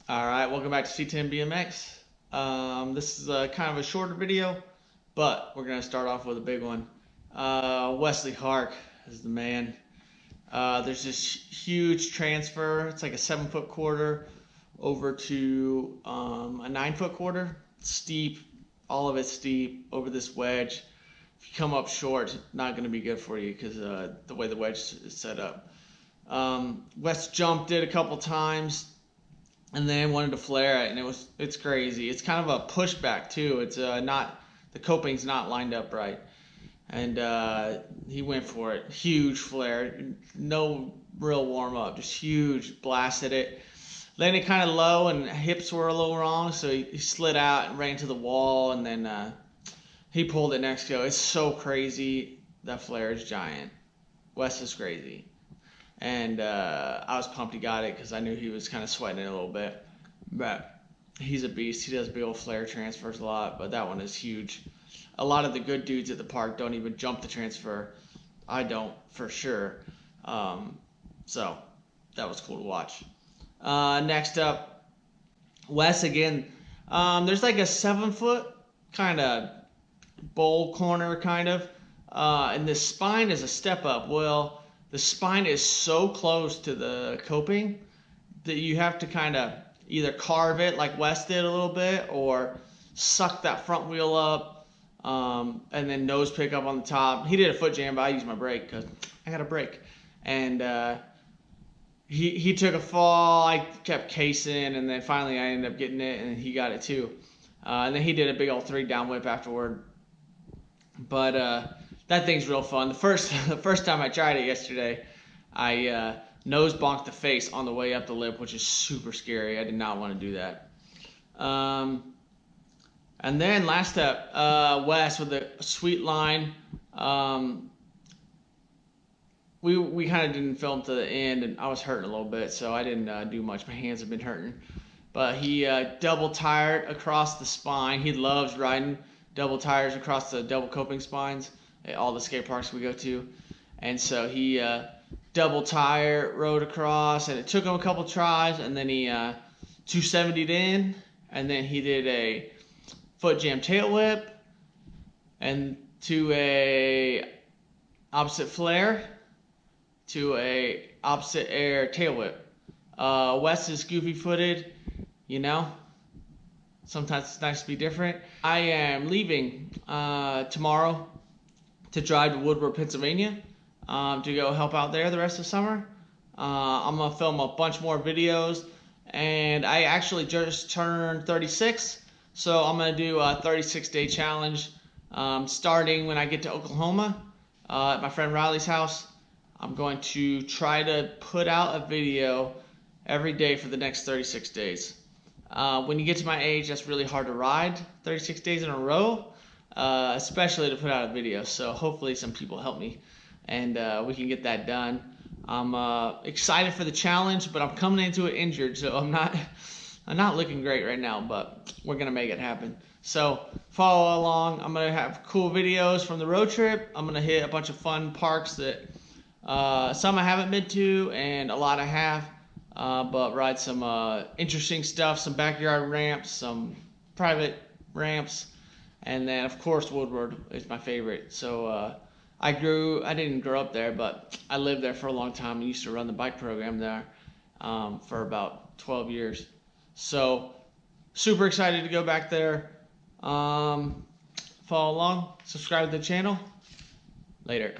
All right, welcome back to C10 Bmx. This is kind of a shorter video, but we're gonna start off with a big one. Wesley Hark is the man. There's this huge transfer. It's like a 7-foot quarter over to a 9-foot quarter. Steep, all of it steep over this wedge. If you come up short, it's not gonna be good for you because the way the wedge is set up. Wes jumped it a couple times and then wanted to flare it, and it's crazy. It's kind of a pushback too. It's not, the coping's not lined up right, and he went for it. Huge flare, no real warm up, just huge, blasted it. Landed kind of low, and hips were a little wrong, so he slid out and ran to the wall, and then he pulled it next go. It's so crazy. That flare is giant. Wes is crazy. And I was pumped he got it because I knew he was kind of sweating it a little bit. But he's a beast. He does big old flare transfers a lot, but that one is huge. A lot of the good dudes at the park don't even jump the transfer. I don't, for sure. So that was cool to watch. Next up, Wes again. There's like a 7-foot kind of bowl corner, kind of. And the spine is a step up. Well, the spine is so close to the coping that you have to kind of either carve it like Wes did a little bit, or suck that front wheel up, and then nose pick up on the top. He did a foot jam, but I used my brake because I got a brake. And he took a fall. I kept casing, and then finally I ended up getting it, and he got it too. And then he did a big old 3 down whip afterward. But that thing's real fun. The first time I tried it yesterday, I nose bonked the face on the way up the lip, which is super scary. I did not want to do that. And then last step, Wes with a sweet line. We kind of didn't film to the end, and I was hurting a little bit, so I didn't do much. My hands have been hurting. But he double tired across the spine. He loves riding double tires across the double coping spines at all the skate parks we go to. And so he double tire rode across, and it took him a couple tries, and then he 270'd in, and then he did a foot jam tail whip and to a opposite flare to a opposite air tail whip. Wes is goofy footed, you know. Sometimes it's nice to be different. I am leaving tomorrow to drive to Woodward, Pennsylvania, to go help out there the rest of the summer. I'm going to film a bunch more videos, and I actually just turned 36, so I'm going to do a 36-day challenge starting when I get to Oklahoma at my friend Riley's house. I'm going to try to put out a video every day for the next 36 days. When you get to my age, that's really hard to ride 36 days in a row, especially to put out a video. So hopefully some people help me, and we can get that done. I'm excited for the challenge, but I'm coming into it injured, so I'm not looking great right now, but we're gonna make it happen. So follow along. I'm gonna have cool videos from the road trip. I'm gonna hit a bunch of fun parks that some I haven't been to, and a lot I have. But ride some interesting stuff, some backyard ramps, some private ramps, and then of course Woodward is my favorite. So I didn't grow up there, but I lived there for a long time and used to run the bike program there for about 12 years. So super excited to go back there. Follow along, subscribe to the channel. Later.